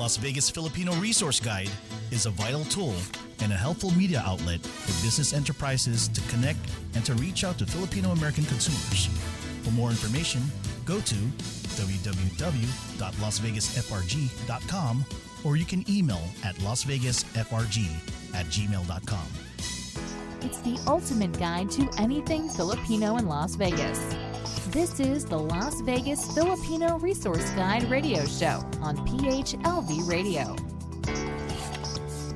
Las Vegas Filipino Resource Guide is a vital tool and a helpful media outlet for business enterprises to connect and to reach out to Filipino American consumers. For more information, go to www.lasvegasfrg.com or you can email at lasvegasfrg@gmail.com. It's the ultimate guide to anything Filipino in Las Vegas. This is the Las Vegas Filipino Resource Guide radio show on PHLV Radio.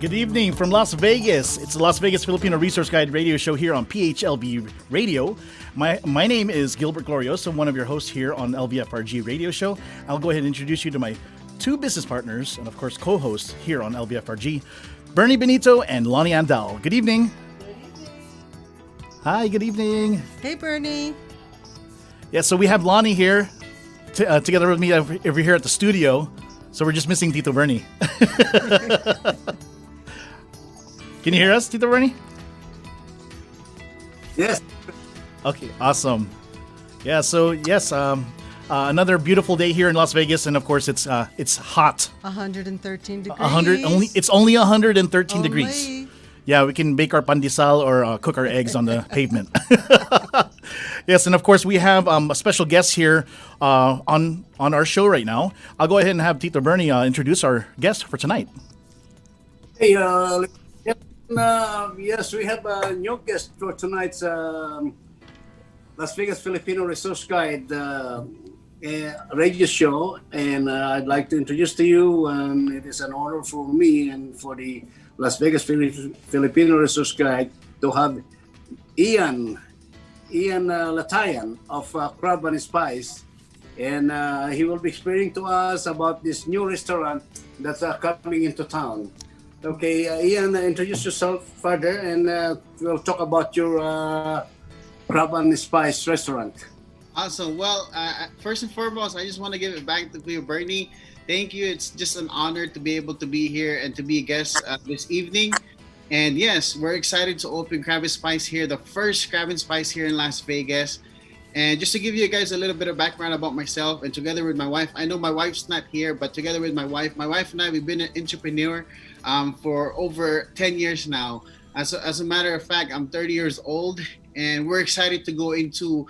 Good evening from Las Vegas. It's the Las Vegas Filipino Resource Guide radio show here on PHLV Radio. My name is Gilbert Glorioso, one of your hosts here on LVFRG radio show. I'll go ahead and introduce you to my two business partners and, of course, co-hosts here on LVFRG, Bernie Benito and Lonnie Andal. Good evening. Hi, good evening. Hey, Bernie. Yeah, so we have Lonnie here together with me over here at the studio. So we're just missing Tito Bernie. Can you hear us, Tito Bernie? Yes. Okay, awesome. Yeah, so yes, another beautiful day here in Las Vegas, and of course it's hot. 113 degrees. It's only 113 degrees. Yeah, we can bake our pandesal or cook our eggs on the pavement. Yes, and of course we have a special guest here on our show right now. I'll go ahead and have Tito Bernie introduce our guest for tonight. Hey, yes, we have a new guest for tonight's Las Vegas Filipino Resource Guide radio show, and I'd like to introduce to you. It is an honor for me and for the Las Vegas Filipino Resource Guide to have Ian Latayan of Crab and Spice, and he will be explaining to us about this new restaurant that's coming into town. Okay, Ian, introduce yourself further, and we'll talk about your Crab and Spice restaurant. Awesome. Well, first and foremost, I just want to give it back to you, Bernie. Thank you. It's just an honor to be able to be here and to be a guest this evening. And yes, we're excited to open Crab and Spice here, the first Crab and Spice here in Las Vegas. And just to give you guys a little bit of background about myself, and together with my wife, I know my wife's not here, but together with my wife and I, we've been an entrepreneur for over 10 years now. As a matter of fact, I'm 30 years old, and we're excited to go into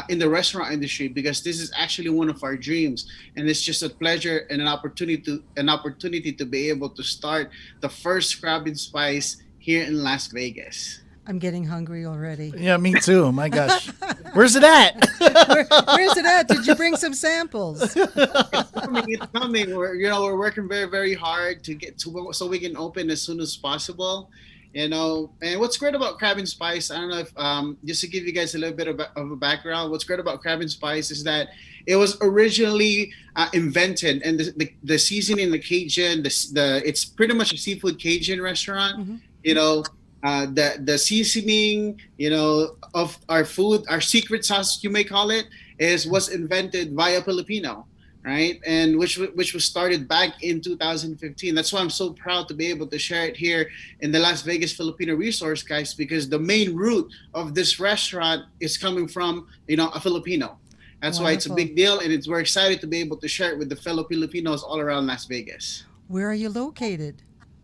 in the restaurant industry because this is actually one of our dreams, and it's just a pleasure and an opportunity to be able to start the first Crab and Spice here in Las Vegas. I'm getting hungry already. Yeah, me too. My gosh. Where's it at? Where's it at? Did you bring some samples? It's coming. We're working very, very hard to get to so we can open as soon as possible. And what's great about Crab and Spice, I don't know if just to give you guys a little bit of a background, what's great about Crab and Spice is that it was originally invented, and the seasoning, the Cajun, it's pretty much a seafood Cajun restaurant. Mm-hmm. The seasoning, of our food, our secret sauce, you may call it, was invented via Filipino, right? And which was started back in 2015. That's why I'm so proud to be able to share it here in the Las Vegas Filipino Resource, guys, because the main root of this restaurant is coming from, a Filipino. That's Wonderful. Why it's a big deal, and we're excited to be able to share it with the fellow Filipinos all around Las Vegas. Where are you located?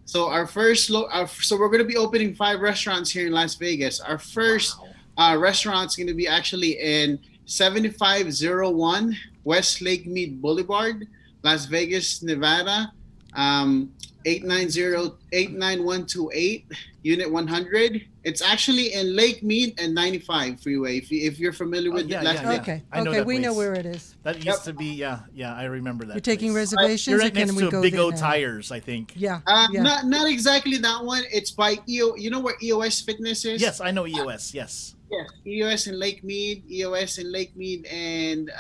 So so we're going to be opening 5 restaurants here in Las Vegas. Our first restaurant is going to be actually in 7501 West Lake Mead Boulevard, Las Vegas, Nevada, 89128, Unit 100. It's actually in Lake Mead and 95 freeway. If you're familiar with Las Vegas. Okay, I know that we know place. where it is. That used to be, yeah, I remember that. You're taking place. reservations, You're or right can next we to go Big there O now? Tires, I think. Yeah. Not exactly that one. It's by EO. You know where EOS Fitness is? Yes, I know EOS, yes. Yes, EOS in Lake Mead, and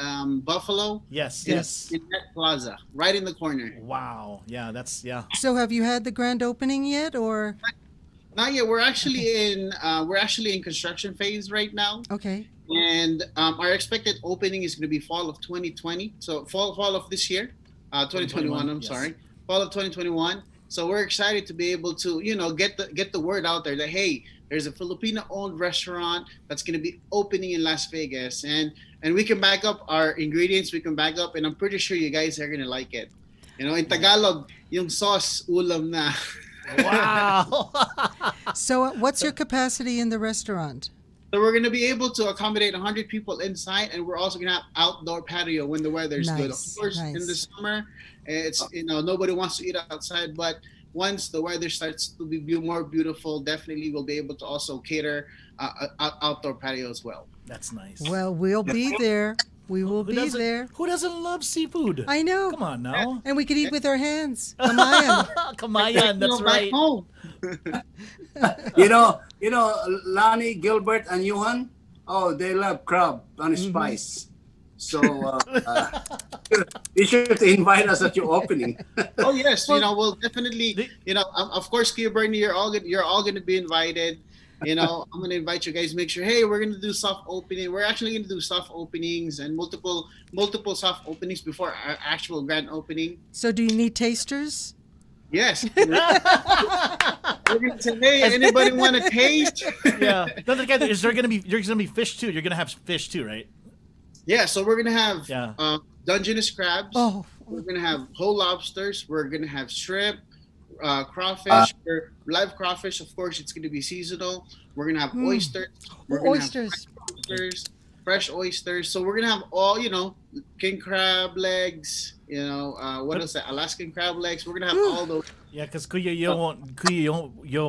Buffalo. Yes. In that plaza, right in the corner. Wow. Yeah, So have you had the grand opening yet, or? Not yet. We're actually in construction phase right now. Okay. And our expected opening is going to be fall of 2020. So fall of this year, 2021. I'm yes. sorry, fall of 2021. So we're excited to be able to, get the word out there that, hey, there's a Filipino-owned restaurant that's going to be opening in Las Vegas, and we can back up our ingredients. We can back up, and I'm pretty sure you guys are going to like it. In Tagalog, yung sauce ulam na. Wow. So, what's your capacity in the restaurant? So we're going to be able to accommodate 100 people inside, and we're also going to have outdoor patio when the weather's good. Of Nice, course, nice. in the summer, it's nobody wants to eat outside, but once the weather starts to be more beautiful, definitely we'll be able to also cater outdoor patio as well. That's nice. Well, we'll be there. We will Who be doesn't- there. Who doesn't love seafood? I know. Come on now. And we could eat with our hands. Kamayan. Kamayan, that's Back right. home. You know, Lani, Gilbert, and Johan. Oh, they love crab and spice. So you should invite us at your opening. Oh yes, we'll definitely. Of course, Kia Bernie, you're all going to be invited. I'm going to invite you guys. Make sure, hey, we're going to do soft opening. We're actually going to do soft openings and multiple soft openings before our actual grand opening. So, do you need tasters? Yes. We're going to say, hey, anybody want to taste? Yeah. Is there gonna be fish too? You're gonna have fish too, right? Yeah. So we're going to have Yeah. Dungeness crabs. Oh. We're going to have whole lobsters. We're going to have shrimp. Crawfish, live crawfish. Of course, it's going to be seasonal. We're going to have oysters. We're gonna Oysters. have fresh oysters. So we're going to have all, king crab legs. What is that? Alaskan crab legs. We're going to have all those. Yeah, because Kuya Yo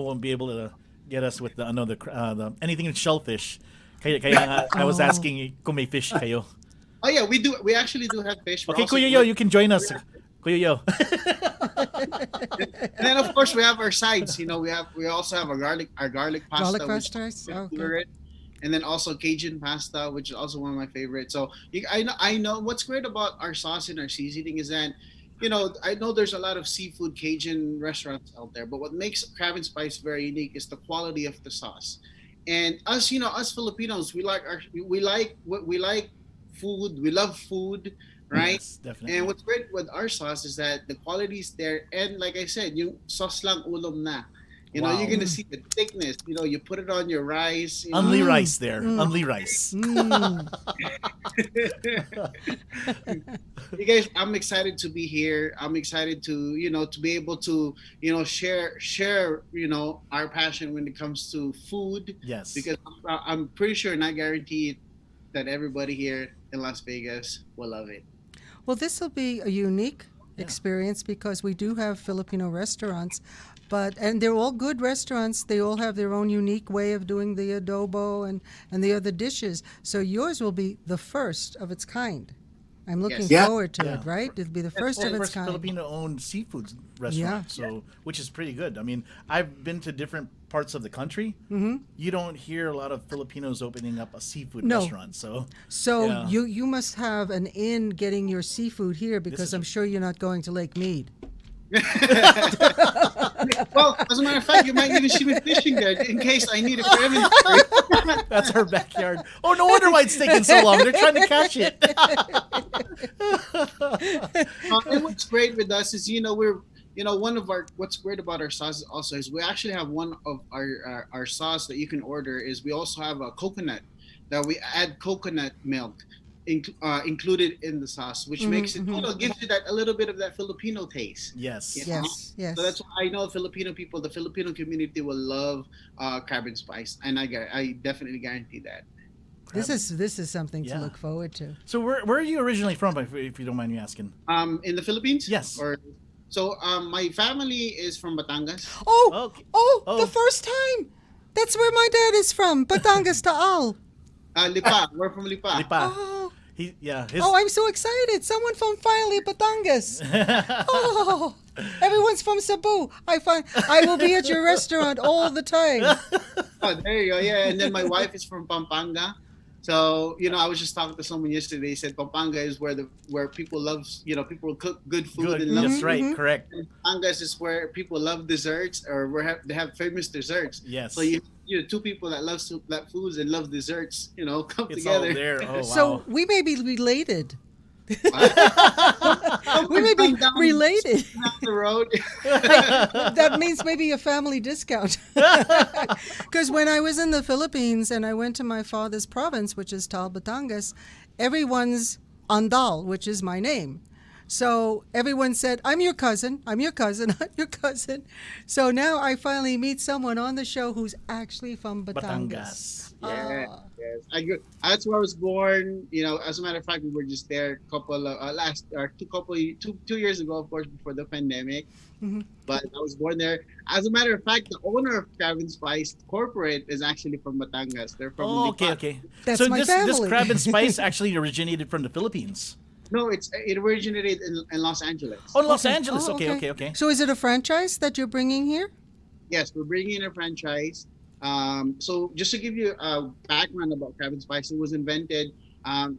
won't be able to get us with the anything with shellfish. Kaya I was asking kung may fish kayo. Oh yeah, we do. We actually do have fish. We're Okay, also Kuya Yo, you can join us. Kuya Yo. And then of course we have our sides. We also have our garlic pasta. Garlic which pasta? is my Okay. favorite. And then also Cajun pasta, which is also one of my favorites. So I know what's great about our sauce and our seasoning is that, I know there's a lot of seafood Cajun restaurants out there, but what makes Crab and Spice very unique is the quality of the sauce. And us, us Filipinos, we like food. We love food, right? Yes, definitely. And what's great with our sauce is that the quality is there, and like I said, yung sauce lang ulam na. Wow. You're gonna see the thickness. You put it on your rice. Unli rice there. Unli rice. You guys, I'm excited to be here. I'm excited to to be able to share our passion when it comes to food. Yes. Because I'm pretty sure, and I guarantee it, that everybody here in Las Vegas will love it. Well, this will be a unique experience because we do have Filipino restaurants, and they're all good restaurants. They all have their own unique way of doing the adobo and the other dishes. So yours will be the first of its kind. I'm looking Yes. forward to Yeah. it, right? It'll be the first of its First kind. Filipino-owned seafood restaurant, which is pretty good. I mean, I've been to different parts of the country. Mm-hmm. You don't hear a lot of Filipinos opening up a seafood restaurant. So yeah. you must have an in getting your seafood here because is I'm sure you're not going to Lake Mead. Well, as a matter of fact, you might even see me fishing there in case I need it for inventory. That's our backyard. Oh, no wonder why it's taking so long. They're trying to catch it. And what's great with us is, we're, what's great about our sauce also is we actually have one of our sauce that you can order is we also have a coconut that we add coconut milk included in the sauce, which makes it, gives you that a little bit of that Filipino taste. Yes. Yes, yes. So that's why I know Filipino people, the Filipino community will love Crab and Spice, and I definitely guarantee that. This is something to Yeah. look forward to. So where are you originally from, if you don't mind me asking? In the Philippines? Yes. So my family is from Batangas. Oh, Okay. the first time. That's where my dad is from, Batangas Taal. Lipa. We're from Lipa. Lipa. Oh. I'm so excited. Someone from finally Batangas. Oh, everyone's from Cebu. I will be at your restaurant all the time. Oh, there you go. Yeah, and then my wife is from Pampanga. So, I was just talking to someone yesterday. They said Pampanga is where people love, people cook good food Good. and love. That's right. Correct. Pampanga is where people love desserts, or they have famous desserts. Yes. So two people that love foods and love desserts, come It's together. all there. Oh, wow. So we may be related. We We may be related. Down the road. That means maybe a family discount. Because when I was in the Philippines and I went to my father's province, which is Tal Batangas, everyone's Andal, which is my name. So everyone said, I'm your cousin, I'm your cousin, I'm your cousin. So now I finally meet someone on the show who's actually from Batangas. Batangas. Yes. That's where I was born. You know, as a matter of fact, we were just there a couple of two years ago, of course, before the pandemic. Mm-hmm. But I was born there. As a matter of fact, the owner of Crab and Spice Corporate is actually from Batangas. They're from Oh, Lipa. okay. That's so my this family. Crab and Spice actually originated from the Philippines. No, it originated in Los Angeles. Oh, Los Angeles. Oh, Okay. So is it a franchise that you're bringing here? Yes, we're bringing in a franchise. So just to give you a background about Crab and Spice, it was invented.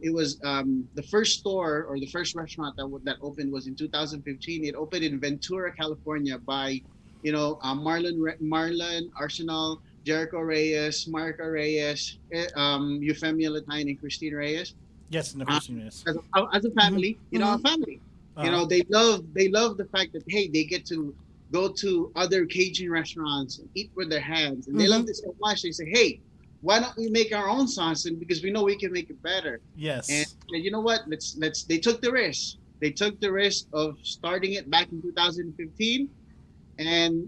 It was the first store or the first restaurant that opened was in 2015. It opened in Ventura, California by, Marlon Arsenal, Jericho Reyes, Marco Reyes, Euphemia Latine, and Christine Reyes. Yes, in the first yes. As a family, a family. They love the fact that, hey, they get to go to other Cajun restaurants and eat with their hands, and they love this so much. They say, hey, why don't we make our own sauce? And because we know we can make it better. Yes. And you know what? They took the risk. They took the risk of starting it back in 2015, and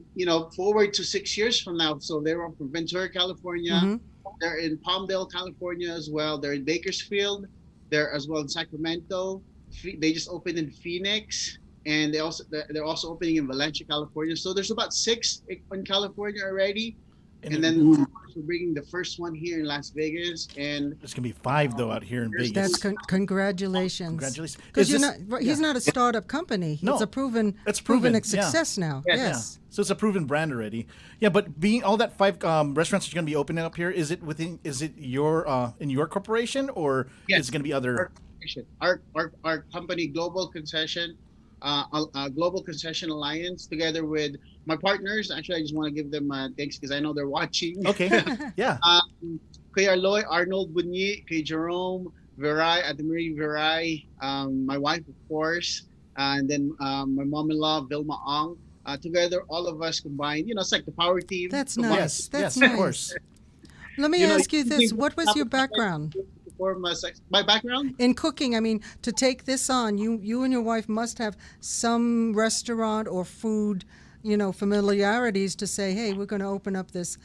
forward to 6 years from now. So they were from Ventura, California. They're in Palmdale, California as well. They're in Bakersfield. They're as well in Sacramento. They just opened in Phoenix, and they're also opening in Valencia, California. So there's about 6 in California already, and then we're bringing the first one here in Las Vegas. And there's gonna be 5 though out here in Vegas. That's congratulations. Congratulations. Because he's not a startup company. No, it's proven success now. Yeah. Yes. So it's a proven brand already. Yeah, but being all that 5 restaurants that you're gonna be opening up here, is it your in your corporation, or is it gonna be other? Our company, Global Concession Alliance, together with my partners. Actually, I just want to give them thanks because I know they're watching. Okay. Yeah. Kuya Aloy, Arnold Bunyi, Kuya Jerome, Viray, Ate Marie Viray, my wife, of course, and then my mom-in-law, Vilma Ong. Together, all of us combined, it's like the power team. That's combined. nice. That's yes, nice. Of course. Let me ask you this. What was your background? My background? In cooking, I mean, to take this on, you and your wife must have some restaurant or food, familiarities to say, hey, we're going to open up this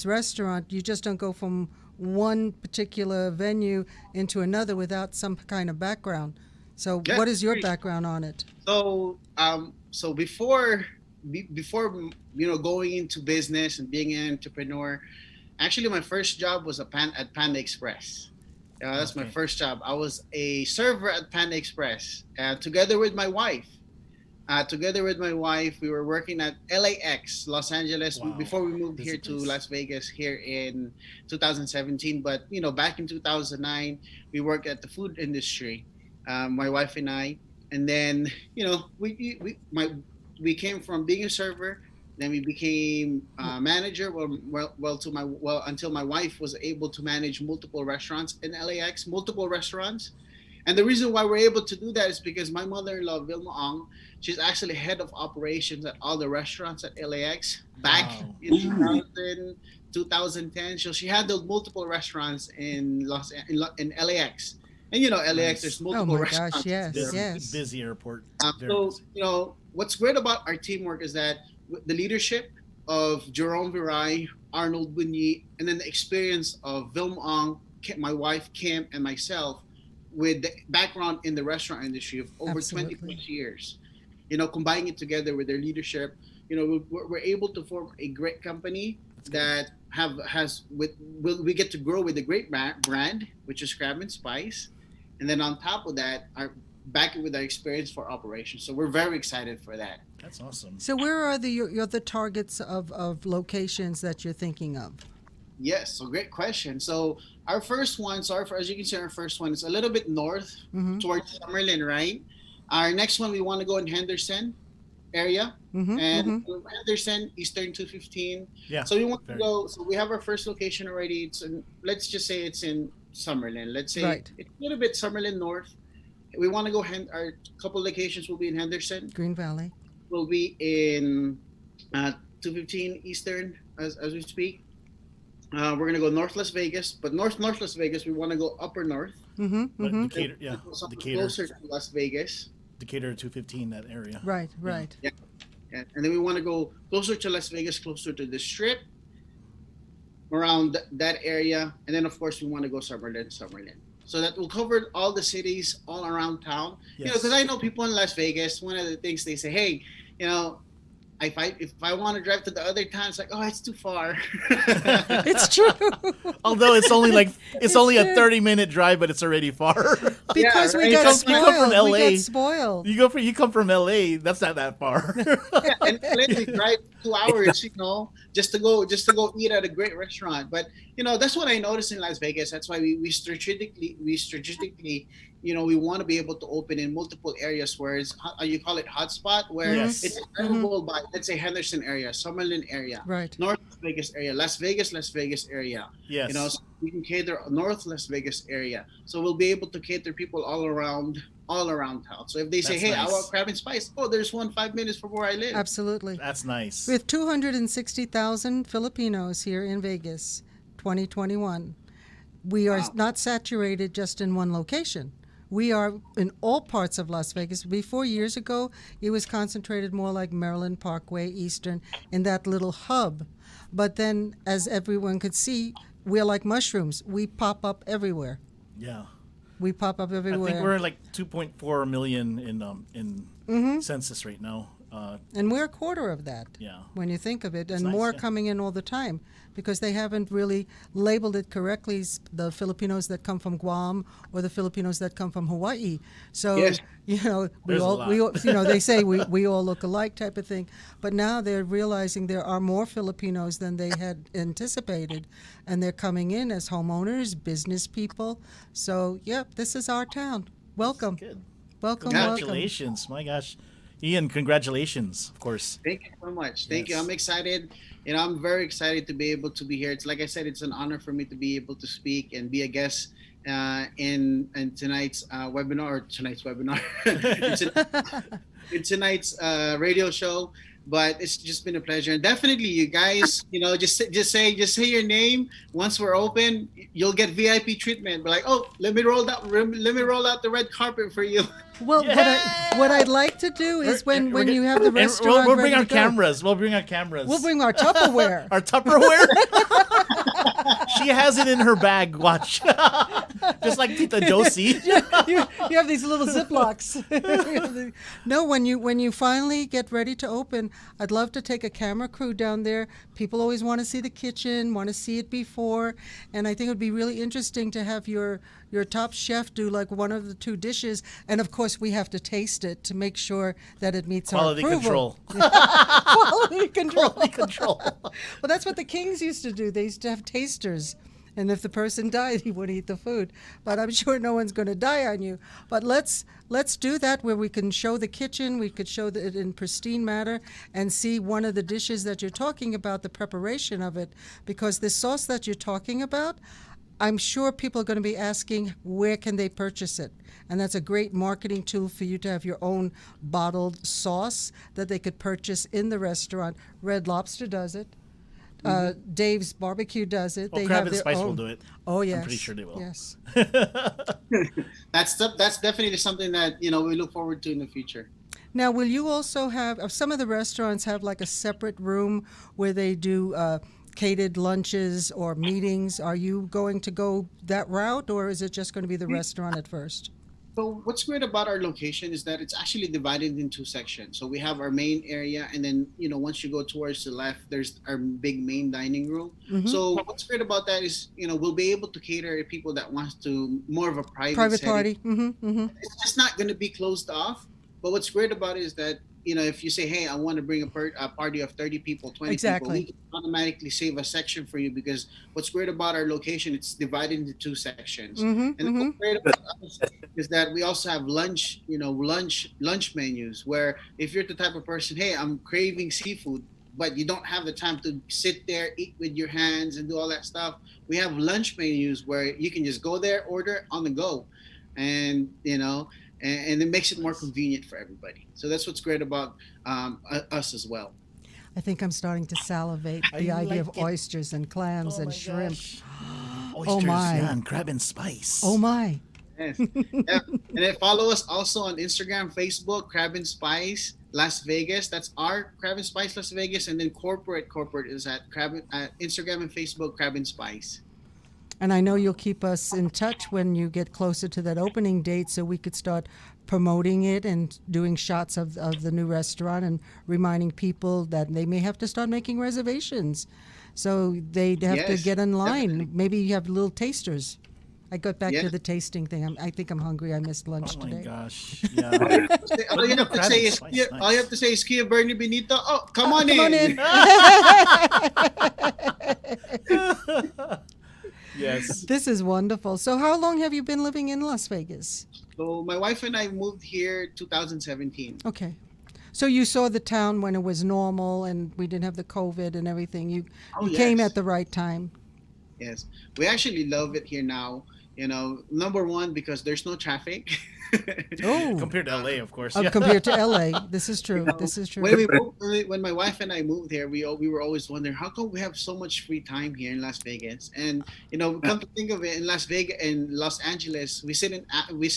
restaurant. You just don't go from one particular venue into another without some kind of background. So what is your background on it? So before going into business and being an entrepreneur, actually my first job was at Panda Express. That's my first job. I was a server at Panda Express, together with my wife. We were working at LAX, Los Angeles, before we moved here to Las Vegas here in 2017. But back in 2009, we worked at the food industry, my wife and I. And then we came from being a server. Then we became manager. Until my wife was able to manage multiple restaurants in LAX, And the reason why we're able to do that is because my mother-in-law, Vilma Ong, she's actually head of operations at all the restaurants at LAX back in 2010. So she handled multiple restaurants in LAX. And LAX, there's multiple restaurants. Oh my gosh, yes. Busy airport. What's great about our teamwork is that the leadership of Jerome Viray, Arnold Bunyi, and then the experience of Vilma Ong, my wife Kim, and myself, with the background in the restaurant industry of over 20 plus years, combining it together with their leadership, we're able to form a great company that we get to grow with a great brand, which is Crab and Spice, and then on top of that, back with our experience for operations. So we're very excited for that. That's awesome. So where are the targets of locations that you're thinking of? Yes, so great question. So our first one, as you can see, our first one is a little bit north towards Summerlin, right? Our next one, we want to go in Henderson area, Henderson, Eastern 215. Yeah. So we want to go. So we have our first location already. Let's just say it's in Summerlin. Let's say it's a little bit Summerlin north. We want to go. Our couple locations will be in Henderson, Green Valley. Will be in 215 Eastern as we speak. We're gonna go North Las Vegas, but North Las Vegas, we want to go upper north. Decatur, yeah. Something Decatur. closer to Las Vegas. Decatur 215, that area. Right, right. Yeah. And then we want to go closer to Las Vegas, closer to the Strip, around that area. And then, of course, we want to go Summerlin. So that will cover all the cities all around town. You know, Yes. because I know people in Las Vegas, one of the things they say, hey, you know, if I want to drive to the other town, it's like, oh, it's too far. It's true. Although it's only like it's only a true. 30-minute drive, but it's already far. Because we right. got You come from spoiled. We LA. got spoiled. You come from LA, that's not that far. Yeah, and literally drive 2 hours, you know, just to go eat at a great restaurant. But you know, that's what I noticed in Las Vegas. That's why we strategically, you know, we want to be able to open in multiple areas where it's you call it hotspot, where Yes. it's available by, let's say, Henderson area, Summerlin area, Right. North Las Vegas area, Las Vegas area. Yes. You know, so we can cater North Las Vegas area. So we'll be able to cater people all around town. So if they say, That's hey, I nice. want crab and spice, oh, there's one 5 minutes from where I live. Absolutely. That's nice. With 260,000 Filipinos here in Vegas, 2021, we are Wow. not saturated just in one location. We are in all parts of Las Vegas. Before, years ago, it was concentrated more like Maryland Parkway, Eastern, in that little hub. But then, as everyone could see, we're like mushrooms. We pop up everywhere. Yeah. We pop up I everywhere. think we're like 2.4 million in census right now. And we're a quarter of that. Yeah. When you think of it, and nice, more yeah. coming in all the time, because they haven't really labeled it correctly, the Filipinos that come from Guam or the Filipinos that come from Hawaii. So, Yes. you know, There's a lot. you know, they say we all look alike type of thing. But now they're realizing there are more Filipinos than they had anticipated, and they're coming in as homeowners, business people. So, yep, this is our town. Welcome. Good. Welcome, welcome. Congratulations. My gosh. Ian, congratulations, of course. Thank you so much. Thank you. Yes. I'm excited. You know, I'm very excited to be able to be here. It's like I said, it's an honor for me to be able to speak and be a guest in tonight's webinar. In tonight's radio show. But it's just been a pleasure, and definitely, you guys, you know, just say your name. Once we're open, you'll get VIP treatment. But like, oh, let me roll out the red carpet for you. Well, what I'd like to do is when you have the And restaurant we'll bring ready our to go, cameras. We'll bring our cameras. we'll bring our Tupperware. Our Tupperware? She has it in her bag, watch. Just like Tita Josie. you have these little Ziplocs. No, when you finally get ready to open, I'd love to take a camera crew down there. People always want to see the kitchen, want to see it before, and I think it would be really interesting to have your top chef do like one of the two dishes, and of course we have to taste it to make sure that it meets Quality our approval. control. Quality control. Quality control. Well, that's what the kings used to do. They used to have tasters. And if the person died, he would eat the food. But I'm sure no one's going to die on you. But let's do that where we can show the kitchen, we could show it in pristine manner, and see one of the dishes that you're talking about, the preparation of it. Because the sauce that you're talking about, I'm sure people are going to be asking where can they purchase it. And that's a great marketing tool for you to have your own bottled sauce that they could purchase in the restaurant. Red Lobster does it. Dave's Barbecue does it. Well, They Crab have and their Spice own. will do it. Oh yes, I'm pretty sure they will. Yes. That's definitely something that, you know, we look forward to in the future. Now, will you also have some of the restaurants have like a separate room where they do catered lunches or meetings? Are you going to go that route, or is it just going to be the restaurant at first? So what's great about our location is that it's actually divided in two sections. So we have our main area, and then, you know, once you go towards the left, there's our big main dining room. Mm-hmm. So what's great about that is, you know, we'll be able to cater to people that wants to more of a private setting. Party. Mm-hmm, mm-hmm. It's just not going to be closed off. But what's great about it is that, you know, if you say, hey, I want to bring a party of 30 people, 20 Exactly. people, we can automatically save a section for you, because what's great about our location, it's divided into two sections. Mm-hmm, And what's great about us is that we also have lunch menus, where if you're the type of person, hey, I'm craving seafood, but you don't have the time to sit there, eat with your hands and do all that stuff, we have lunch menus where you can just go there, order on the go. And, you know, and it makes it more convenient for everybody. So that's what's great about us as well. I think I'm starting to salivate the I idea like of it. oysters and clams Oh and my shrimp. gosh. Oysters, my. yeah, and crab and spice. Oh my! Yes. Yeah. And then follow us also on Instagram, Facebook, Crab and Spice Las Vegas. That's our Crab and Spice Las Vegas, and then corporate is at Instagram and Facebook Crab and Spice. And I know you'll keep us in touch when you get closer to that opening date so we could start promoting it and doing shots of the new restaurant and reminding people that they may have to start making reservations. So they'd have to Yes, get in line. definitely. Maybe you have little tasters. I got back Yeah. to the tasting thing. I think I'm hungry. I missed lunch Oh my today. gosh. Yeah. All you have to Crab say and is, Spice, all you have to say is, Kia Bernie Benito. Oh, come on Come in. on in. Yes. This is wonderful. So how long have you been living in Las Vegas? So my wife and I moved here 2017. Okay. So you saw the town when it was normal and we didn't have the COVID and everything. You Oh, came yes. at the right time. Yes, we actually love it here now. You know, number one, because there's no traffic. Oh, Compared to LA, of course. Yeah. compared to LA. This is true. This is true. When my wife and I moved here, we were always wondering how come we have so much free time here in Las Vegas. And come to think of it, in Las Vegas, in Los Angeles, we sit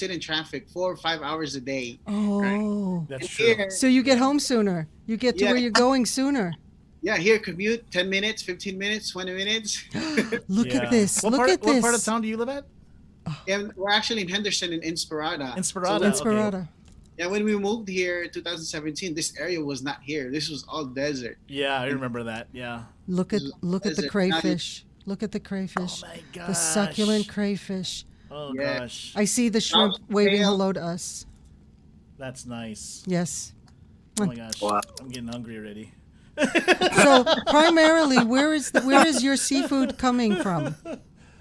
in traffic 4 or 5 hours a day. Oh. That's And true. here, So you get home sooner. You get to Yeah. where you're going sooner. yeah, here commute 10 minutes, 15 minutes, 20 minutes. Look Yeah. at this. What Look part, at this. What part of town do you live at? And we're actually in Henderson and Inspirada. Inspirada. So Inspirada. yeah, when we moved here in 2017, this area was not here. This was all desert. Yeah, I remember that. Yeah. Look at the Is it- crayfish. Look at the crayfish. Oh my gosh. The succulent crayfish. Oh Yeah. gosh. I see the shrimp Now, waving tail. hello to us. That's nice. Yes. Oh my gosh. Wow. I'm getting hungry already. So primarily, where is your seafood coming from?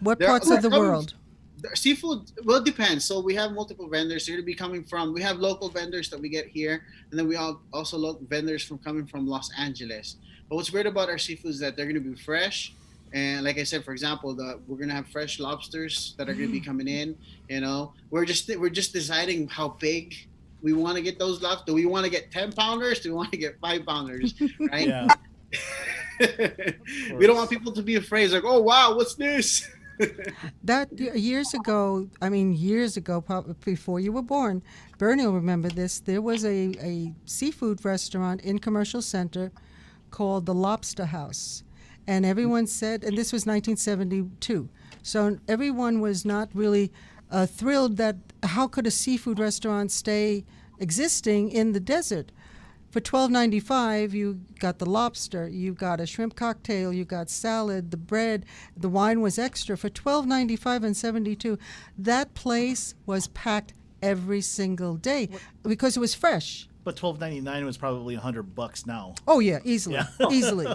What There- parts of the we're coming- world? The seafood, well, it depends. So we have multiple vendors. They're going to be coming from. We have local vendors that we get here, and then we also local vendors coming from Los Angeles. But what's great about our seafood is that they're going to be fresh, and like I said, for example, we're going to have fresh lobsters that are going to be coming in. We're just deciding how big we want to get those lobsters. Do we want to get 10 pounders? Do we want to get 5 pounders? Right? Yeah. We don't want people to be afraid. It's like, oh wow, what's this? That years ago, probably before you were born, Bernie will remember this. There was a seafood restaurant in Commercial Center called the Lobster House, and everyone said, and this was 1972, so everyone was not really thrilled that how could a seafood restaurant stay existing in the desert. For $12.95, you got the lobster, you got a shrimp cocktail, you got salad, the bread, the wine was extra. For $12.95 and 72, that place was packed every single day because it was fresh. But $12.99 was probably $100 now. Oh yeah, easily, Yeah. easily.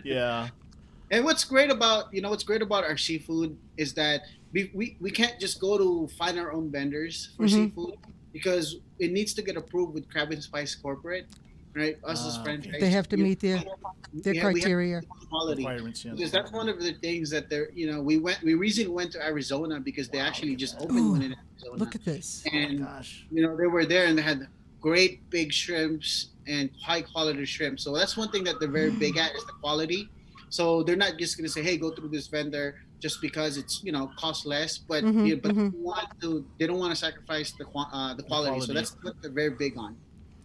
Yeah. And what's great about our seafood is that we can't just go to find our own vendors for seafood because it needs to get approved with Crab and Spice Corporate, right? Us as Okay. franchise. They have to meet their we have criteria. quality. Requirements, yeah. Because that's one of the things that we recently went to Arizona because they actually just opened one in Arizona. Look at this. And Gosh. they were there and they had great big shrimps and high quality shrimp. So that's one thing that they're very big at is the quality. So they're not just gonna say, hey, go through this vendor just because it's costs less, but they don't want to sacrifice the quality. So quality. that's what they're very big on.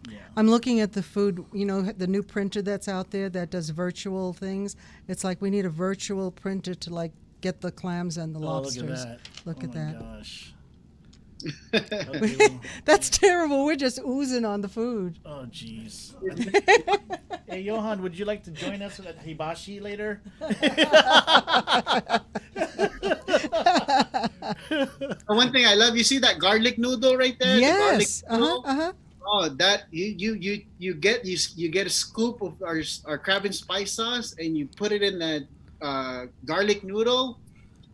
Yeah. I'm looking at the food, the new printer that's out there that does virtual things. It's like we need a virtual printer to like get the clams and the lobsters. Look at that. Look at Oh that. my gosh. Okay. That's terrible. We're just oozing on the food. Oh jeez. Hey Johan, would you like to join us at Hibashi later? One thing I love, you see that garlic noodle right there? Yes. The garlic noodle? Uh-huh. Oh, that you get a scoop of our crab and spice sauce and you put it in that garlic noodle.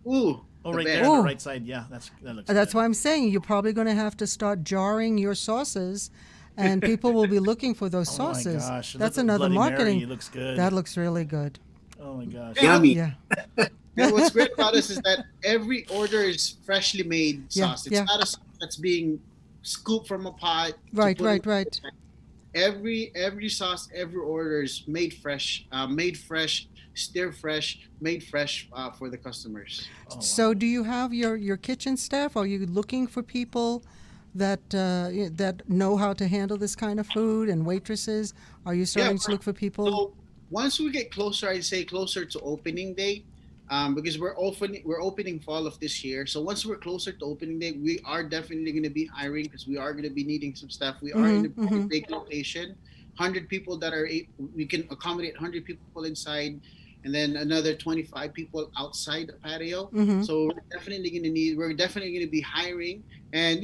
Ooh. Oh, the right best. there on Ooh. the right side. Yeah, that looks That's good. why I'm saying you're probably going to have to start jarring your sauces, and people will be looking for those Oh my sauces. gosh. That's Look at another Bloody marketing. Mary. It looks good. That looks really good. Oh my gosh. Yummy. Yeah. And what's great about us is that every order is freshly made Yeah, sauce. It's yeah. not a sauce that's being scooped from a pot. to Right, put right, in- right. every sauce, every order is made fresh, stir fresh, made fresh for the customers. So, do you have your kitchen staff? Are you looking for people that that know how to handle this kind of food and waitresses? Are you starting to look for people? So once we get closer, I'd say closer to opening day, because we're opening fall of this year. So once we're closer to opening day, we are definitely going to be hiring because we are going to be needing some staff. We are in a pretty big location, 100 people we can accommodate 100 people inside, and then another 25 people outside the patio. So we're definitely going to be hiring, and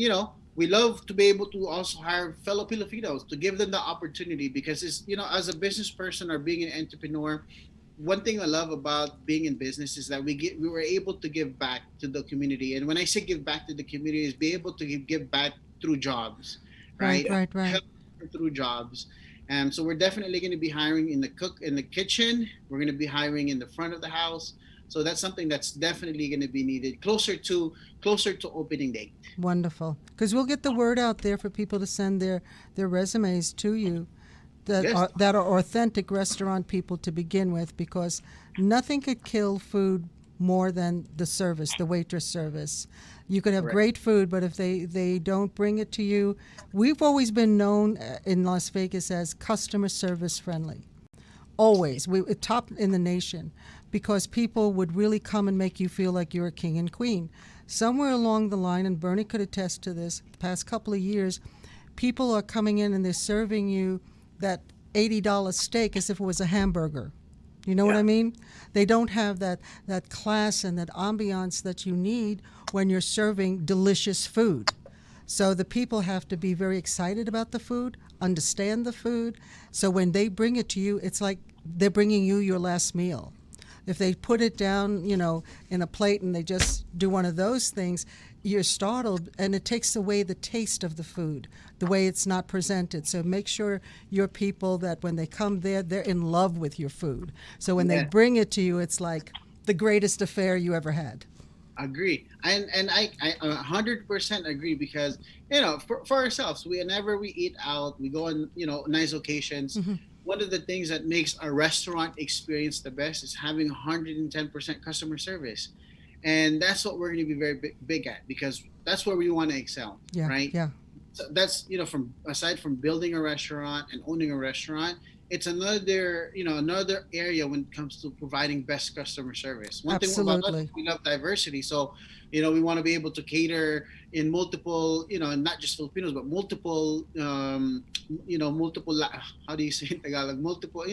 we love to be able to also hire fellow Filipinos to give them the opportunity, because it's, as a business person or being an entrepreneur, one thing I love about being in business is that we were able to give back to the community. And when I say give back to the community, is be able to give back through jobs, right? Right. Help through jobs. And so we're definitely going to be hiring in the kitchen. We're going to be hiring in the front of the house. So that's something that's definitely going to be needed closer to opening date. Wonderful, because we'll get the word out there for people to send their resumes to you that Yes. that are authentic restaurant people to begin with, because nothing could kill food more than the service, the waitress service. You could have Correct. great food, but if they don't bring it to you, we've always been known in Las Vegas as customer service friendly. Always, we top in the nation, because people would really come and make you feel like you're a king and queen. Somewhere along the line, and Bernie could attest to this, the past couple of years, people are coming in and they're serving you that $80 steak as if it was a hamburger. You know what I mean? They don't have that class and that ambiance that you need when you're serving delicious food. So the people have to be very excited about the food, understand the food. So when they bring it to you, it's like they're bringing you your last meal. If they put it down, in a plate and they just do one of those things, you're startled, and it takes away the taste of the food, the way it's not presented. So make sure your people that when they come there, they're in love with your food. So when they bring it to you, it's like the greatest affair you ever had. Agree. And I 100% agree, because for ourselves, whenever we eat out, we go on nice occasions. One of the things that makes a restaurant experience the best is having 110% customer service. And that's what we're going to be very big at, because that's where we want to excel, right? Yeah. So that's, from aside from building a restaurant and owning a restaurant, it's another area when it comes to providing best customer service. One thing about us, we love diversity. So, we want to be able to cater in multiple, not just Filipinos, but multiple, multiple, how do you say in Tagalog? Multiple,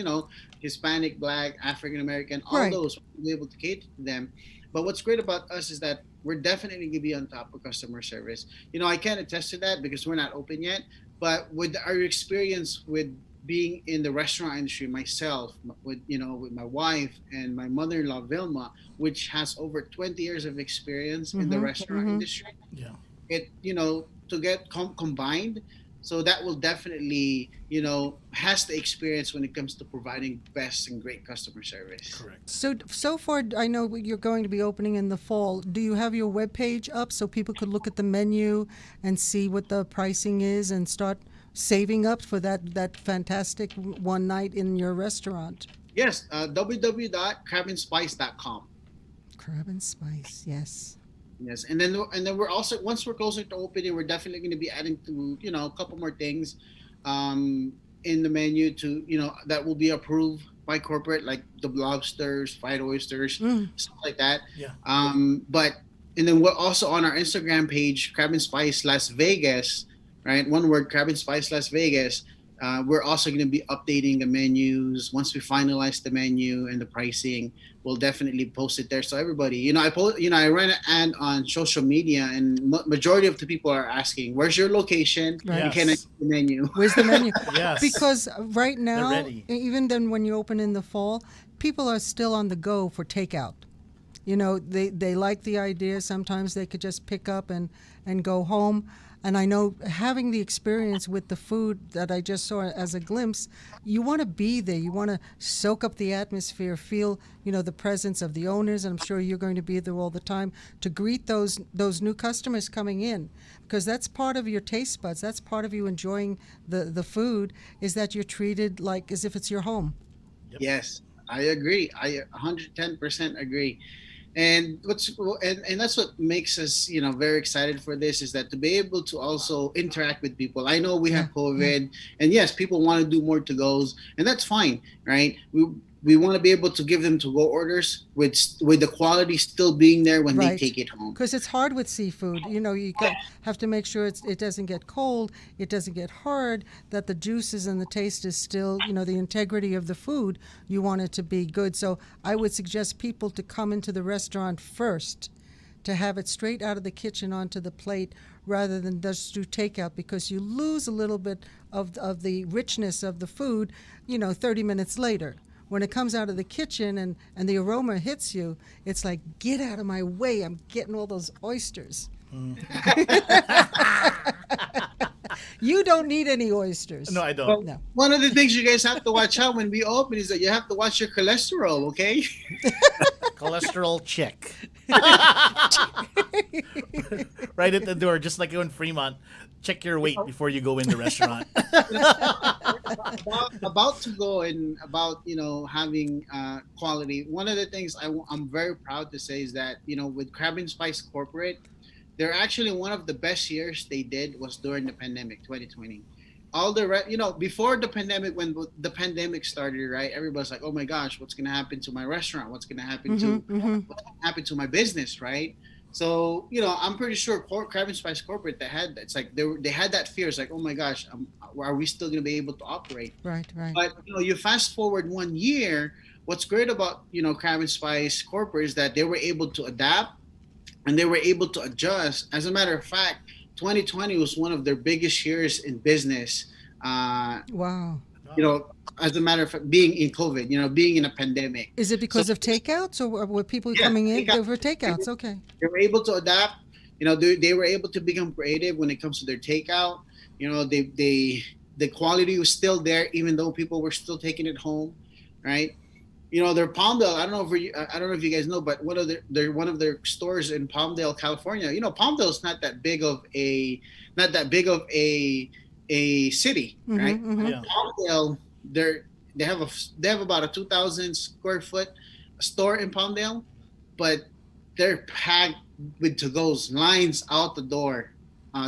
Hispanic, Black, African American, all those, we'll be able to cater to them. But what's great about us is that we're definitely going to be on top of customer service. I can't attest to that because we're not open yet. But with our experience with being in the restaurant industry myself, with my wife and my mother-in-law Vilma, which has over 20 years of experience in the restaurant industry, it to get combined. So that will definitely, has the experience when it comes to providing best and great customer service. Correct. So far, I know you're going to be opening in the fall. Do you have your webpage up so people could look at the menu and see what the pricing is and start saving up for that fantastic one night in your restaurant? Yes, www.crabandspice.com. Crab and Spice, yes. Yes, and then we're also, once we're closer to opening, we're definitely going to be adding to a couple more things in the menu to that will be approved by corporate, like the lobsters, fried oysters, stuff like that. Yeah. And then we're also on our Instagram page, Crab and Spice Las Vegas, right? One word, Crab and Spice Las Vegas. We're also going to be updating the menus. Once we finalize the menu and the pricing, we'll definitely post it there. So everybody, I ran an ad on social media, and majority of the people are asking, "Where's your location? Right. Can I see the menu?" Where's the menu? Yes. Because right now, ready. even then when you open in the fall, people are still on the go for takeout. You know, they like the idea. Sometimes they could just pick up and go home. And I know having the experience with the food that I just saw as a glimpse, you want to be there. You want to soak up the atmosphere, feel, you know, the presence of the owners. And I'm sure you're going to be there all the time to greet those new customers coming in, because that's part of your taste buds. That's part of you enjoying the food, is that you're treated like as if it's your home. Yes, I agree. I 110% agree. And that's what makes us, you know, very excited for this, is that to be able to also interact with people. I know we have COVID, and yes, people want to do more to goes, and that's fine, right? We want to be able to give them to go orders with the quality still being there when they take it home. Because it's hard with seafood. You know, have to make sure it doesn't get cold, it doesn't get hard, that the juices and the taste is still, you know, the integrity of the food, you want it to be good. So I would suggest people to come into the restaurant first, to have it straight out of the kitchen onto the plate rather than just do takeout, because you lose a little bit of the richness of the food, you know, 30 minutes later. When it comes out of the kitchen and the aroma hits you, it's like, get out of my way, I'm getting all those oysters. You don't need any oysters. No, I don't. Well, No. one of the things you guys have to watch out when we open is that you have to watch your cholesterol, okay? Cholesterol check. Right at the door, just like in Fremont. Check your weight before you go in the restaurant. about to go and about, you know, having quality. One of the things I'm very proud to say is that, you know, with Crab and Spice Corporate, they're actually one of the best years they did was during the pandemic, 2020. All the you know, before the pandemic, when the pandemic started, right, everybody's like, oh my gosh, what's gonna happen to my restaurant? What's gonna happen what's gonna happen to my business, right? So, you know, I'm pretty sure Crab and Spice Corporate, it's like they had that fear. It's like, oh my gosh, are we still going to be able to operate? Right. But, you know, you fast forward 1 year, what's great about, you know, Crab and Spice Corporate is that they were able to adapt and they were able to adjust. As a matter of fact, 2020 was one of their biggest years in business. Wow. You know, as a matter of fact, being in COVID, you know, being in a pandemic. Is it because of takeouts, or were people coming in for takeouts? Okay. They were able to adapt. You know, they were able to become creative when it comes to their takeout. You know, the quality was still there, even though people were still taking it home, right? You know, their Palmdale. I don't know if you guys know, but one of their stores in Palmdale, California. You know, Palmdale is not that big of a city, right? Yeah. Palmdale, they have about a 2,000 square foot store in Palmdale, but they're packed with to-goes, lines out the door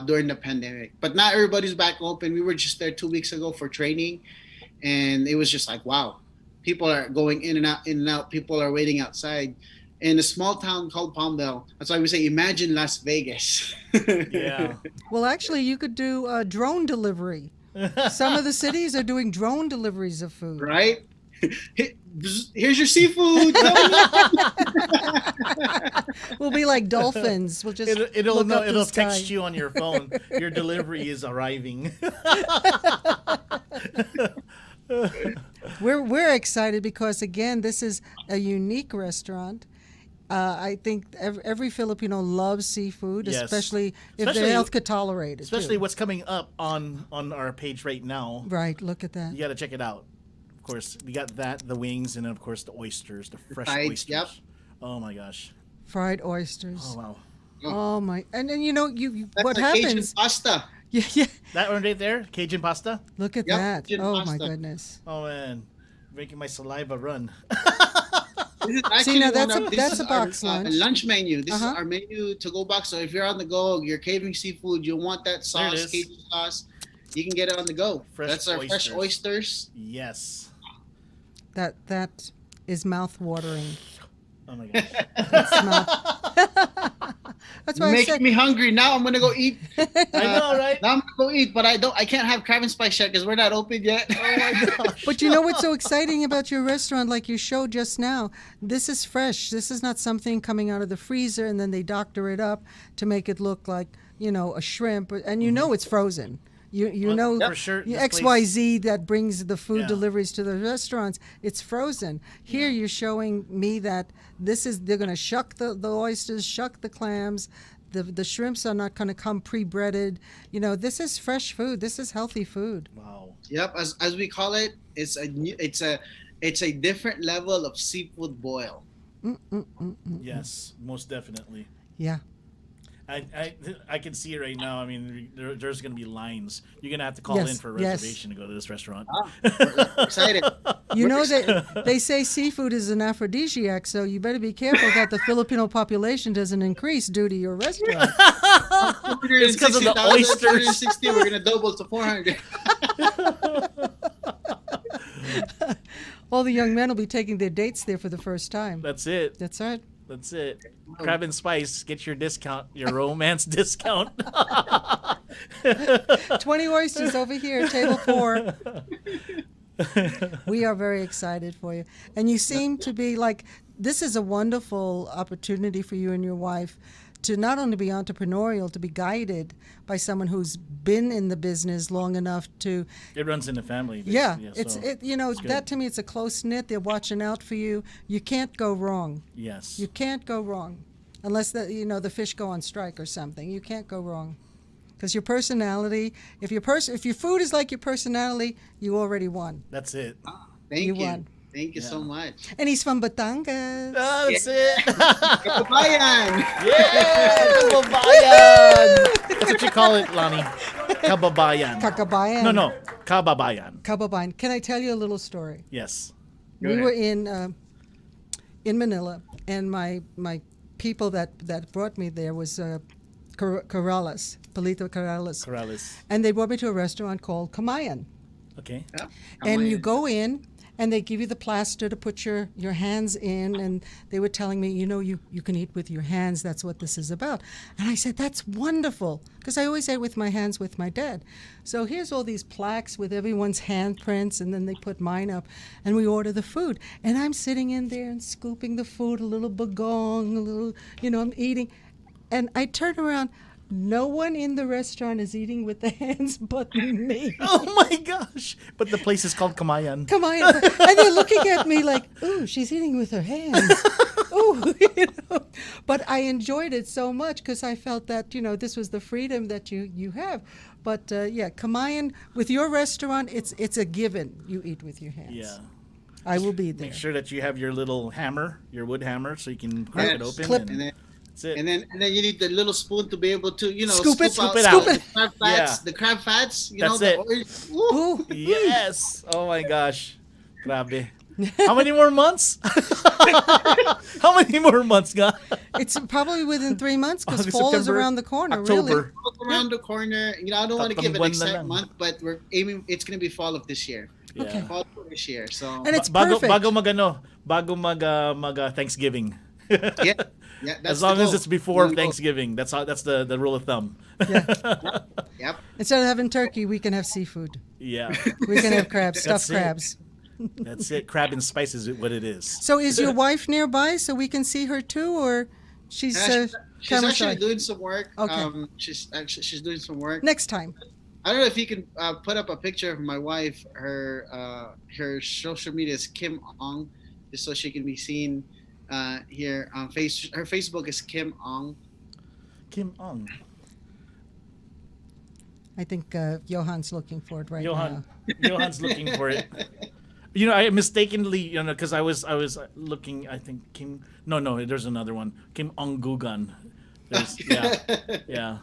during the pandemic. But not everybody's back open. We were just there 2 weeks ago for training, and it was just like, wow, people are going in and out. People are waiting outside. In a small town called Palmdale, that's why we say, imagine Las Vegas. Yeah. Well, actually, you could do drone delivery. Some of the cities are doing drone deliveries of food. Right? Here's your seafood. We'll be like dolphins. We'll just it'll text you on your phone. Your delivery is arriving. We're excited because, again, this is a unique restaurant. I think every Filipino loves seafood, Yes. especially if their health could tolerate it. Especially too. what's coming up on our page right now. Right, look at that. You got to check it out. Of course, we got that, the wings, and then of course the oysters, the fresh Sides, oysters. yep. Oh my gosh. Fried oysters. Oh wow. Oh my! And then you know That's what like Cajun happens? pasta. Yeah. That one right there, Cajun pasta. Look at Yep, that! Cajun Oh my pasta. goodness! Oh man, making my saliva run. This is actually now that's this a is box our, lunch. lunch menu. This Uh-huh. is our menu to go box. So if you're on the go, you're craving seafood, you want that There it sauce, is. Cajun sauce, you can get it on the go. Fresh That's our fresh oysters. oysters. Yes. That is mouth-watering. Oh my gosh. That's why I Making said me hungry. Now I'm gonna go eat. I know, right? Now I'm gonna go eat, but I can't have crab and spice yet because we're not open yet. Oh my gosh. But you know what's so exciting about your restaurant, like you showed just now? This is fresh. This is not something coming out of the freezer and then they doctor it up to make it look like, you know, a shrimp. And you know it's frozen. You Well, know, for sure, this XYZ that brings the food Yeah. deliveries to the restaurants. It's frozen. Here you're showing me that they're going to shuck the oysters, shuck the clams. The shrimps are not going to come pre-breaded. You know, this is fresh food. This is healthy food. Wow. Yep, as we call it, it's a different level of seafood boil. Yes, most definitely. Yeah. I can see it right now. I mean, there's going to be lines. You're going to have to call Yes, in for a yes. reservation to go to this restaurant. We're excited. You know that they say seafood is an aphrodisiac, so you better be careful that the Filipino population doesn't increase due to your restaurant. It's 'cause of the 160,000, oysters. 160, we're gonna double to 400. All the young men will be taking their dates there for the first time. That's it. That's right. That's it. Crab and Spice, get your discount, your romance discount. 20 oysters over here, table 4. We are very excited for you. And you seem to be like, this is a wonderful opportunity for you and your wife to not only be entrepreneurial, to be guided by someone who's been in the business long enough to, It runs in the family. yeah, basically, so it's good. that to me, it's a close knit. They're watching out for you. You can't go wrong. Yes. You can't go wrong. Unless the fish go on strike or something. You can't go wrong. Because your personality, if your food is like your personality, you already won. That's it. Thank You you. won. Thank you so much. And he's from Batangas. That's it. Kabayan! Yeah, kababayan. That's what you call it, Lonnie. Kababayan. Kakabayan. No, kababayan. Kababayan. Can I tell you a little story? Yes. Go We ahead. were in Manila, and my people that brought me there was Corrales, Palito Corrales. Corrales. And they brought me to a restaurant called Kamayan. Okay. Yeah. And you Kabayan. go in, and they give you the plaster to put your hands in, and they were telling me, you can eat with your hands. That's what this is about. And I said, that's wonderful, because I always ate with my hands with my dad. So here's all these plaques with everyone's handprints, and then they put mine up, and we order the food. And I'm sitting in there and scooping the food, a little bagong, a little, I'm eating. And I turn around. No one in the restaurant is eating with the hands but me. Oh my gosh! But the place is called Kamayan. Come on. And they're looking at me like, ooh, she's eating with her hands. Ooh, But I enjoyed it so much because I felt that, this was the freedom that you have. But Kamayan, with your restaurant, it's a given. You eat with your hands. Yeah. I will be there. Make sure that you have your little hammer, your wood hammer, so you can crack it Yes. open. Clip. And then, That's it. and then you need the little spoon to be able to, Scoop it, out scoop it out. the crab fats. Yeah. The crab fats, That's the it. oil. Woo. Ooh. Yes. Oh my gosh. Grabe. How many more months? How many more months, ga? It's probably within 3 months because August, fall is September, around the corner, really. October. Look around the corner. I don't want to give an Tatlong buwan na exact lang. month, but we're aiming. It's going to be fall of this year. Yeah. Okay. Fall of this year. So And it's bago perfect. bago mag Thanksgiving. yeah, that's As long the as goal. it's before That's the goal. Thanksgiving. That's the rule of thumb. Yep. Instead of having turkey, we can have seafood. Yeah. We can have crabs, That's stuffed it. crabs. That's it. Crab and spice is what it is. So is your wife nearby so we can see her too, or she's She's camera actually shy? doing some work. Okay. She's doing some work. Next time? I don't know if you can put up a picture of my wife. Her social media is Kim Ong, just so she can be seen here on Her Facebook is Kim Ong. Kim Ong. I think Johan's looking for it right now. Johan's looking for it. I mistakenly, because I was looking. I think Kim. No, there's another one. Kim Ong Gugan. Yeah.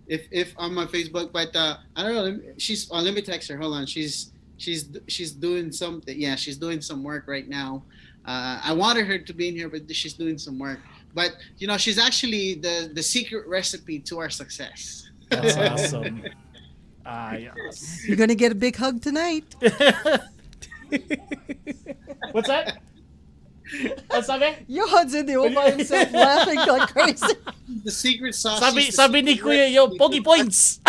If on my Facebook, but I don't know. She's. Let me text her. Hold on. She's doing something. Yeah, she's doing some work right now. I wanted her to be in here, but she's doing some work. But she's actually the secret recipe to our success. That's awesome. Yes. You're going to get a big hug tonight. What's that? What's that? Johan's in there all by himself laughing like crazy. The secret sauce. Sabi ni Kuya, yo, pogi points.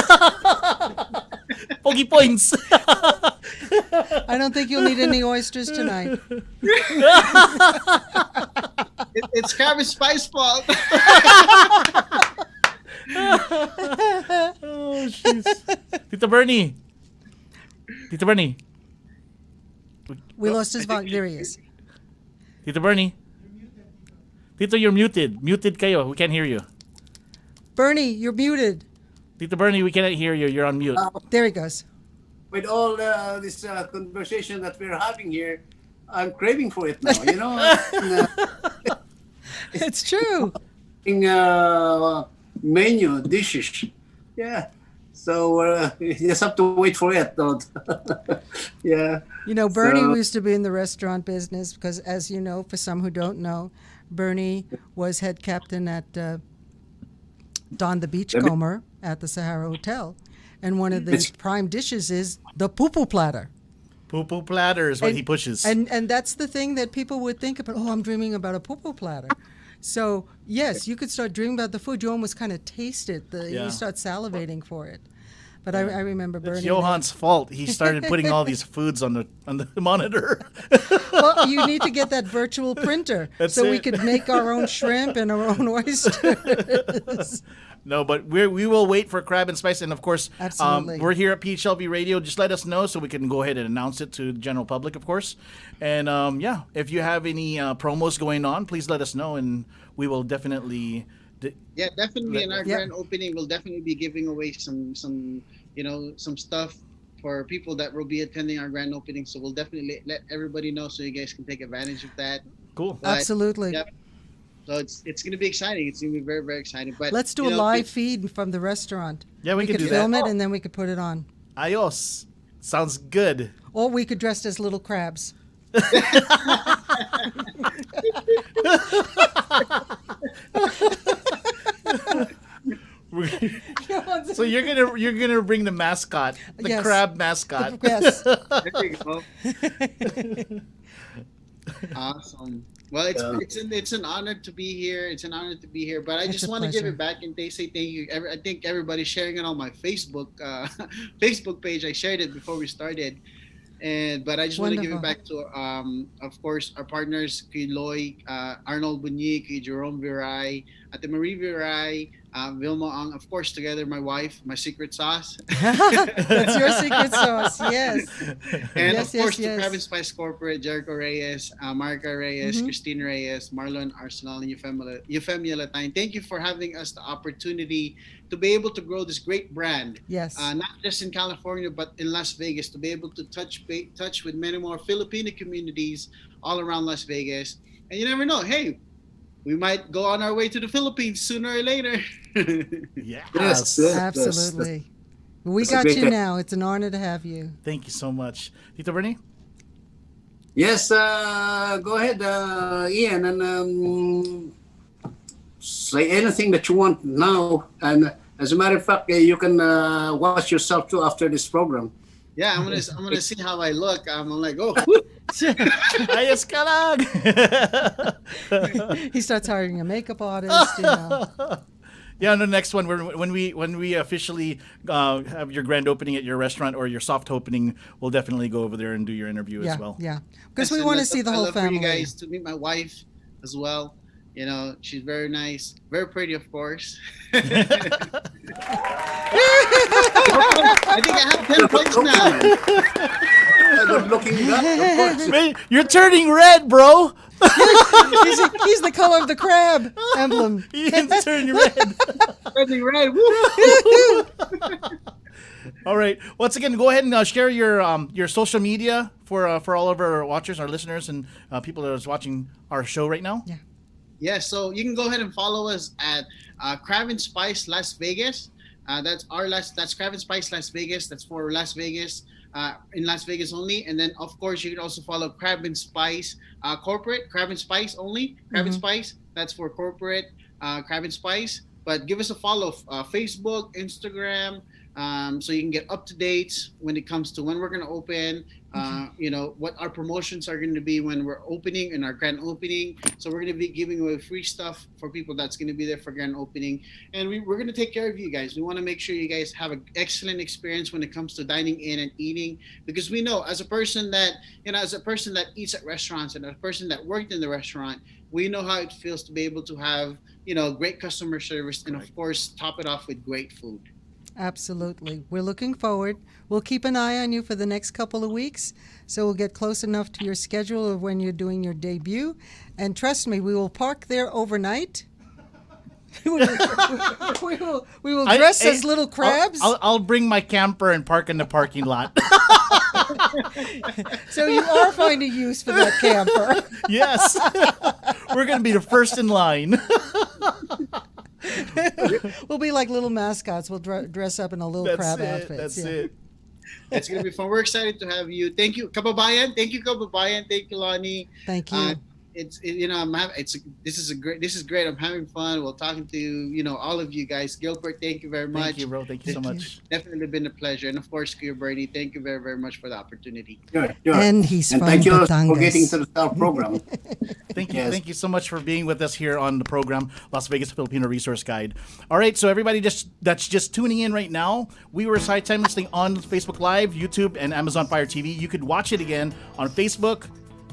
Pogi points. I don't think you'll need any oysters tonight. It's crab and spice fault. Oh, jeez. Bernie. Tito Bernie. We lost his volume. There he is. Tito Bernie. Tito, you're muted. Muted kayo. We can't hear you. Bernie, you're muted. Tito Bernie, we cannot hear you. You're on mute. There he goes. With all this conversation that we're having here, I'm craving for it now. It's true. Menu dishes. Yeah. So you just have to wait for it. Yeah. Bernie So- used to be in the restaurant business because, as you know, for some who don't know, Bernie was head captain at Don the Beachcomber at the Sahara Hotel. And one of the prime dishes is the poo-poo platter. Poo-poo platter is what he pushes. And that's the thing that people would think about, I'm dreaming about a poo-poo platter. So, yes, you could start dreaming about the food. You almost kind of taste it. You start salivating for it. But I remember Bernie. It's Johan's fault. He started putting all these foods on the monitor. Well, you need to get that virtual printer we could make our own shrimp and our own oysters. No, but we will wait for Crab and Spice, and of course, Absolutely. We're here at PHLV Radio. Just let us know so we can go ahead and announce it to the general public, of course. And if you have any promos going on, please let us know, and we will definitely. Yeah, definitely. In our grand opening, we'll definitely be giving away some stuff for people that will be attending our grand opening. So we'll definitely let everybody know so you guys can take advantage of that. Cool. Absolutely. Yep. So it's going to be exciting. It's going to be very, very exciting. But let's do a live feed from the restaurant. Yeah, we could do film that. it and then we could put it on. Ayos. Sounds good. Or we could dress as little crabs. So you're gonna bring the mascot, the crab mascot. Yes. There you go. Awesome. Well, it's an honor to be here. It's an honor to be here. But I just want to give it back and say thank you. I think everybody's sharing it on my Facebook Facebook page. I shared it before we started. But I just want to give it back to, of course, our partners, Loy, Arnold Bunyik, Jerome Viray, Ate Marie Viray, Vilma Ang, of course, together, my wife, my secret sauce. That's your secret sauce, yes. And of course, the Crab and Spice Corporate, Jericho Reyes, Marca Reyes, Christine Reyes, Marlon Arsenal, and Euphemia Latine. Thank you for having us the opportunity to be able to grow this great brand. Yes. Not just in California, but in Las Vegas, to be able to touch with many more Filipino communities all around Las Vegas. And you never know, hey, we might go on our way to the Philippines sooner or later. Yes. Absolutely. We got you now. It's an honor to have you. Thank you so much. Tito Bernie? Yes, go ahead, Ian, and say anything that you want now. And as a matter of fact, you can watch yourself too after this program. Yeah, I'm gonna see how I look. I'm like, oh, Ayos ka lang. He starts hiring a makeup artist. Yeah, on the next one, when we officially have your grand opening at your restaurant or your soft opening, we'll definitely go over there and do your interview as well. Yeah, because we want to see the whole family. For you guys to meet my wife as well. You know, she's very nice, very pretty, of course. I think I have 10 points now. Good looking guy, of course. Man, you're turning red, bro. He's the color of the crab emblem. Ian's turning red. Turning red. All right. Once again, go ahead and share your social media for all of our watchers, our listeners, and people that are watching our show right now. Yeah. Yeah, so you can go ahead and follow us at Crab and Spice Las Vegas. That's Crab and Spice Las Vegas. That's for Las Vegas, in Las Vegas only. And then, of course, you can also follow Crab and Spice Corporate, Crab and Spice only. Crab and Spice, that's for corporate Crab and Spice. But give us a follow, Facebook, Instagram, so you can get up to dates when it comes to when we're going to open, what our promotions are going to be when we're opening in our grand opening. So we're going to be giving away free stuff for people that's going to be there for grand opening. And we're going to take care of you guys. We want to make sure you guys have an excellent experience when it comes to dining in and eating, because we know as a person that eats at restaurants and a person that worked in the restaurant, we know how it feels to be able to have, great customer service and of course top it off with great food. Absolutely. We're looking forward. We'll keep an eye on you for the next couple of weeks, so we'll get close enough to your schedule of when you're doing your debut. And trust me, we will park there overnight. we will dress as little crabs. I'll bring my camper and park in the parking lot. So you are finding use for that camper. Yes. We're going to be the first in line. We'll be like little mascots. We'll dress up in a little crab outfit. That's it. It's gonna be fun. We're excited to have you. Thank you, Kababayan. Thank you, Kababayan. Thank you, Lonnie. Thank you. This is great. I'm having fun. We're talking to all of you guys. Gilbert, thank you very much. Thank you, bro. Thank you so much. Definitely been a pleasure. And of course, Kuya Bernie, thank you very, very much for the opportunity. Sure. And he's from thank you for Batangas. getting to the Star program. Thank you. Yes. Thank you so much for being with us here on the program, Las Vegas Filipino Resource Guide. All right, so everybody that's just tuning in right now, we were simultaneously on Facebook Live, YouTube, and Amazon Fire TV. You could watch it again on Facebook,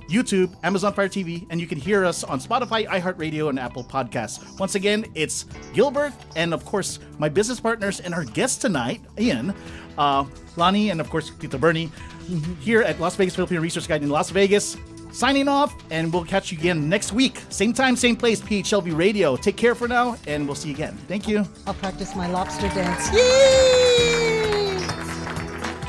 YouTube, Amazon Fire TV, and you can hear us on Spotify, iHeartRadio, and Apple Podcasts. Once again, it's Gilbert, and of course, my business partners and our guest tonight, Ian, Lonnie, and of course, Tito Bernie, here at Las Vegas Filipino Resource Guide in Las Vegas. Signing off, and we'll catch you again next week. Same time, same place, PHLV Radio. Take care for now, and we'll see you again. Thank you. I'll practice my lobster dance. Yay!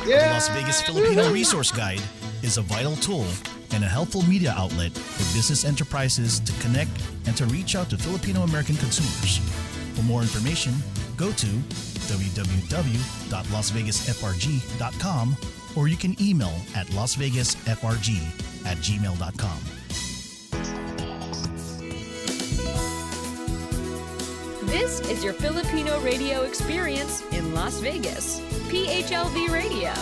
The Las Vegas Filipino Resource Guide is a vital tool and a helpful media outlet for business enterprises to connect and to reach out to Filipino American consumers. For more information, go to www.lasvegasfrg.com or you can email at lasvegasfrg@gmail.com. This is your Filipino radio experience in Las Vegas. PHLV Radio.